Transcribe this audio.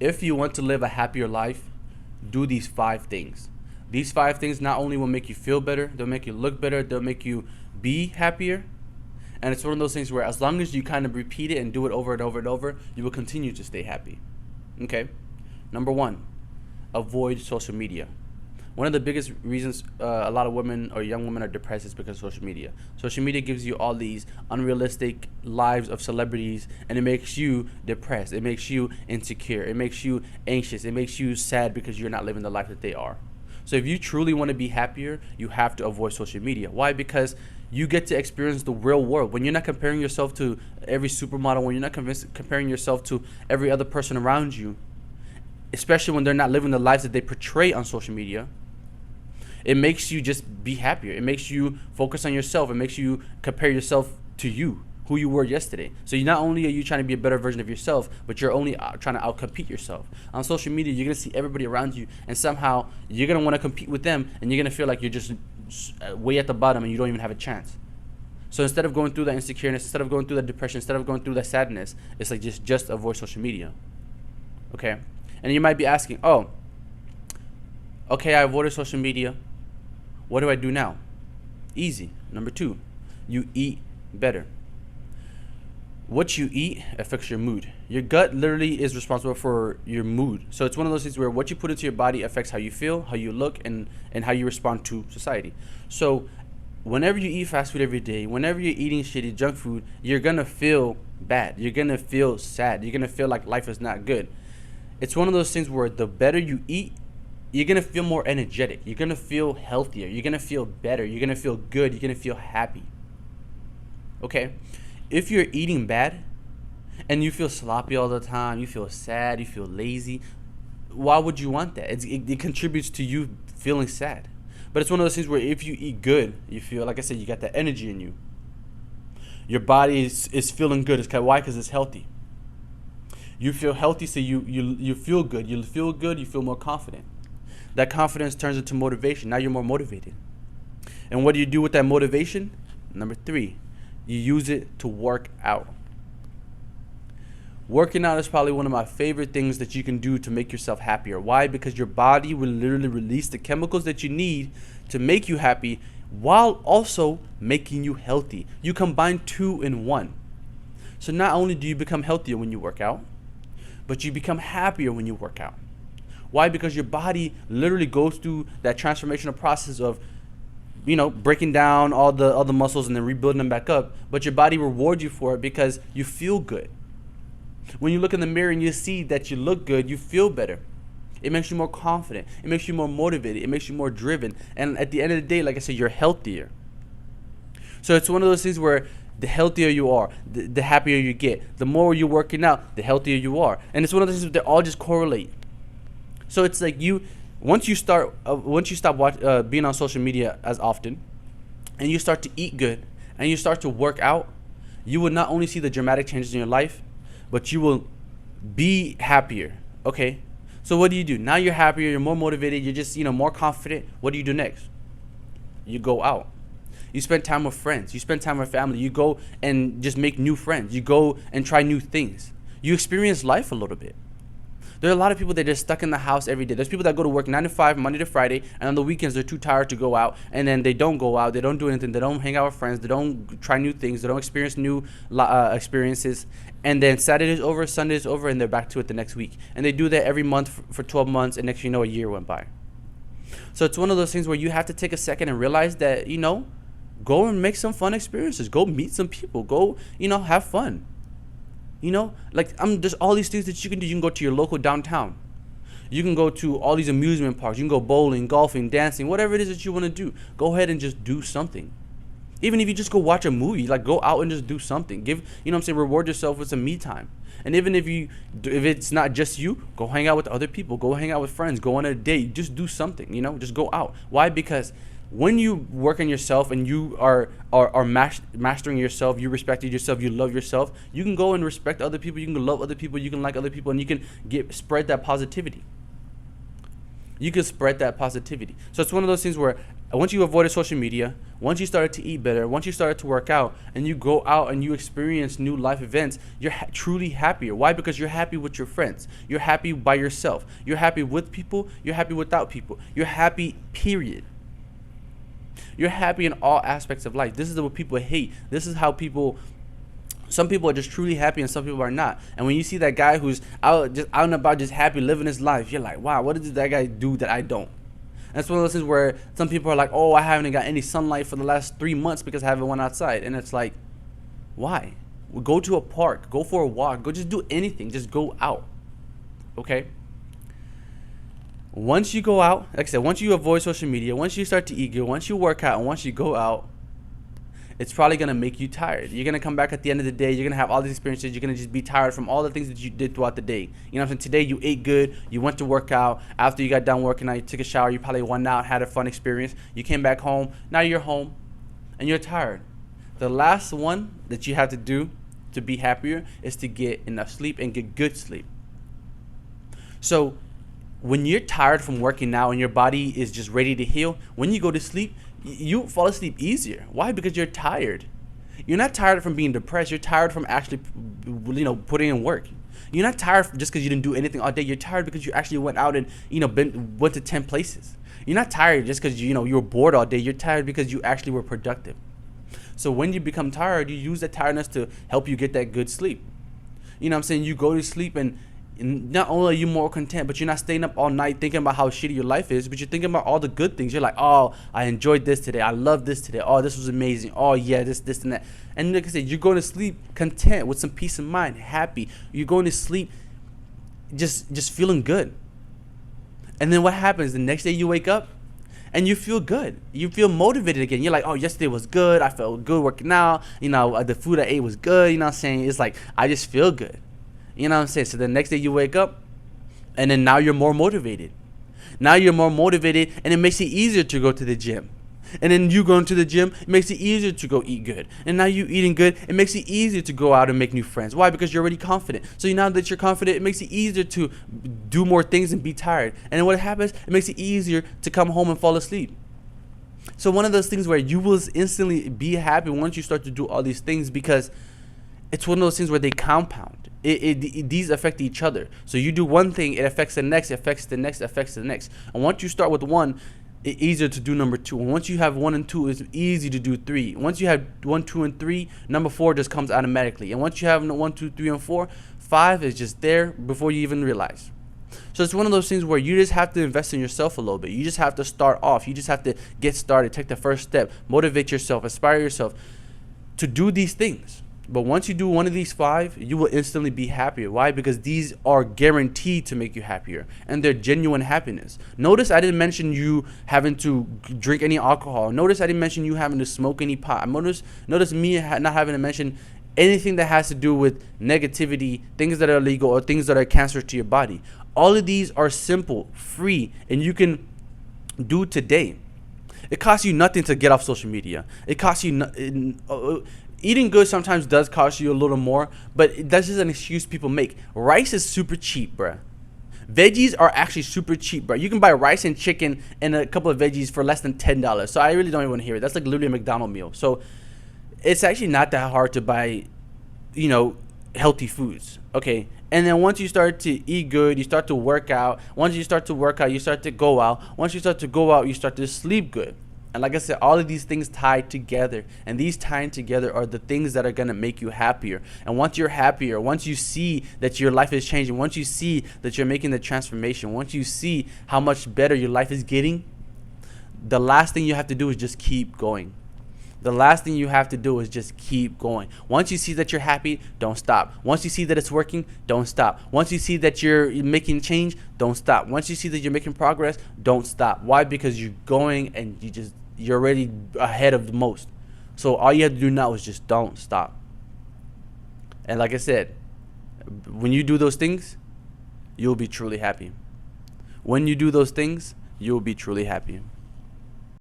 If you want to live a happier life, do these 5 things. These 5 things not only will make you feel better, they'll make you look better, they'll make you be happier. And it's one of those things where as long as you kind of repeat it and do it over and over and over, you will continue to stay happy. Okay? Number 1, avoid social media. One of the biggest reasons a lot of women or young women are depressed is because of social media. Social media gives you all these unrealistic lives of celebrities, and it makes you depressed. It makes you insecure. It makes you anxious. It makes you sad because you're not living the life that they are. So if you truly want to be happier, you have to avoid social media. Why? Because you get to experience the real world. When you're not comparing yourself to every supermodel, when you're not comparing yourself to every other person around you, especially when they're not living the lives that they portray on social media, it makes you just be happier. It makes you focus on yourself. It makes you compare yourself to you, who you were yesterday. So not only are you trying to be a better version of yourself, but you're only trying to outcompete yourself. On social media, you're going to see everybody around you, and somehow you're going to want to compete with them, and you're going to feel like you're just way at the bottom and you don't even have a chance. So instead of going through that insecurity, instead of going through that depression, instead of going through that sadness, it's like just avoid social media. Okay? And you might be asking, oh, okay, I avoided social media. What do I do now? Easy. Number 2, you eat better. What you eat affects your mood. Your gut literally is responsible for your mood. So it's one of those things where what you put into your body affects how you feel, how you look, and how you respond to society. So whenever you eat fast food every day, whenever you're eating shitty junk food, you're going to feel bad. You're going to feel sad. You're going to feel like life is not good. It's one of those things where the better you eat, you're going to feel more energetic. You're going to feel healthier. You're going to feel better. You're going to feel good. You're going to feel happy. Okay? If you're eating bad and you feel sloppy all the time, you feel sad, you feel lazy, why would you want that? It contributes to you feeling sad. But it's one of those things where if you eat good, you feel, like I said, you got that energy in you. Your body is feeling good. Why? Because it's healthy. You feel healthy, so you feel good. You feel good, you feel more confident. That confidence turns into motivation. Now you're more motivated. And what do you do with that motivation? Number 3, you use it to work out. Working out is probably one of my favorite things that you can do to make yourself happier. Why? Because your body will literally release the chemicals that you need to make you happy while also making you healthy. You combine 2 in 1. So not only do you become healthier when you work out, but you become happier when you work out. Why? Because your body literally goes through that transformational process of, breaking down all the muscles and then rebuilding them back up. But your body rewards you for it because you feel good. When you look in the mirror and you see that you look good, you feel better. It makes you more confident. It makes you more motivated. It makes you more driven. And at the end of the day, like I said, you're healthier. So it's one of those things where the healthier you are, the happier you get. The more you're working out, the healthier you are. And it's one of those things that all just correlate. So it's like once you stop being on social media as often, and you start to eat good, and you start to work out, you will not only see the dramatic changes in your life, but you will be happier. Okay? So what do? Now you're happier, you're more motivated, you're just, more confident. What do you do next? You go out. You spend time with friends. You spend time with family. You go and just make new friends. You go and try new things. You experience life a little bit. There are a lot of people that are just stuck in the house every day. There's people that go to work 9 to 5, Monday to Friday, and on the weekends they're too tired to go out, and then they don't go out, they don't do anything, they don't hang out with friends, they don't try new things, they don't experience new experiences, and then Saturday is over, Sunday is over, and they're back to it the next week. And they do that every month for 12 months, and next thing you know, a year went by. So it's one of those things where you have to take a second and realize that, go and make some fun experiences. Go meet some people. Go, have fun. There's all these things that you can do. You can go to your local downtown. You can go to all these amusement parks. You can go bowling, golfing, dancing, whatever it is that you want to do. Go ahead and just do something. Even if you just go watch a movie, go out and just do something. Reward yourself with some me time. And even if it's not just you, go hang out with other people. Go hang out with friends. Go on a date. Just do something, just go out. Why? Because when you work on yourself and you are mastering yourself, you respect yourself, you love yourself, you can go and respect other people, you can love other people, you can like other people, and you can spread that positivity. So it's one of those things where once you avoided social media, once you started to eat better, once you started to work out, and you go out and you experience new life events, you're truly happier. Why? Because you're happy with your friends. You're happy by yourself. You're happy with people. You're happy without people. You're happy, period. You're happy in all aspects of life. This is what people hate. This is how some people are just truly happy and some people are not. And when you see that guy who's out and about, just happy, living his life, you're like, wow, what does that guy do that I don't? And it's one of those things where some people are like, oh, I haven't got any sunlight for the last 3 months because I haven't went outside. And it's like, why? Well, go to a park, go for a walk, go just do anything, just go out. Okay? Once you go out, like I said, once you avoid social media, once you start to eat good, once you work out, and once you go out, it's probably going to make you tired. You're going to come back at the end of the day. You're going to have all these experiences. You're going to just be tired from all the things that you did throughout the day. You know what I'm saying? Today you ate good. You went to work out. After you got done working out, you took a shower. You probably went out, had a fun experience. You came back home. Now you're home and you're tired. The last one that you have to do to be happier is to get enough sleep and get good sleep. So when you're tired from working out and your body is just ready to heal, when you go to sleep, you fall asleep easier. Why? Because you're tired. You're not tired from being depressed. You're tired from actually, putting in work. You're not tired just because you didn't do anything all day. You're tired because you actually went out and, went to 10 places. You're not tired just because, you were bored all day. You're tired because you actually were productive. So when you become tired, you use that tiredness to help you get that good sleep. You know what I'm saying? You go to sleep and not only are you more content, but you're not staying up all night thinking about how shitty your life is, but you're thinking about all the good things. You're like, oh, I enjoyed this today. I love this today. Oh, this was amazing. Oh, yeah, this, and that. And like I said, you're going to sleep content with some peace of mind, happy. You're going to sleep just feeling good. And then what happens? The next day you wake up and you feel good. You feel motivated again. You're like, oh, yesterday was good. I felt good working out. The food I ate was good. You know what I'm saying? It's like, I just feel good. You know what I'm saying? So the next day you wake up and then now you're more motivated. Now you're more motivated and it makes it easier to go to the gym. And then you going to the gym, it makes it easier to go eat good. And now you eating good, it makes it easier to go out and make new friends. Why? Because you're already confident. So now that you're confident, it makes it easier to do more things and be tired. And then what happens? It makes it easier to come home and fall asleep. So one of those things where you will instantly be happy once you start to do all these things, because it's one of those things where they compound. These affect each other. So you do one thing, it affects the next, affects the next, affects the next. And once you start with one, it's easier to do number two. And once you have 1 and 2, it's easy to do 3. Once you have 1, 2, and 3, number 4 just comes automatically. And once you have 1, 2, 3, and 4, 5 is just there before you even realize. So it's one of those things where you just have to invest in yourself a little bit. You just have to start off. You just have to get started, take the first step, motivate yourself, inspire yourself to do these things. But once you do one of these 5, you will instantly be happier. Why? Because these are guaranteed to make you happier. And they're genuine happiness. Notice I didn't mention you having to drink any alcohol. Notice I didn't mention you having to smoke any pot. Notice me not having to mention anything that has to do with negativity, things that are illegal, or things that are cancer to your body. All of these are simple, free, and you can do today. It costs you nothing to get off social media. It costs you eating good sometimes does cost you a little more, but that's just an excuse people make. Rice is super cheap, bruh. Veggies are actually super cheap, bruh. You can buy rice and chicken and a couple of veggies for less than $10. So I really don't even want to hear it. That's like literally a McDonald's meal. So it's actually not that hard to buy, healthy foods. Okay. And then once you start to eat good, you start to work out. Once you start to work out, you start to go out. Once you start to go out, you start to sleep good. And like I said, all of these things tie together. And these tying together are the things that are going to make you happier. And once you're happier, once you see that your life is changing, once you see that you're making the transformation, once you see how much better your life is getting, the last thing you have to do is just keep going. The last thing you have to do is just keep going. Once you see that you're happy, don't stop. Once you see that it's working, don't stop. Once you see that you're making change, don't stop. Once you see that you're making progress, don't stop. Why? Because you're going and you're already ahead of the most. So all you have to do now is just don't stop. And like I said, when you do those things, you'll be truly happy. When you do those things, you'll be truly happy.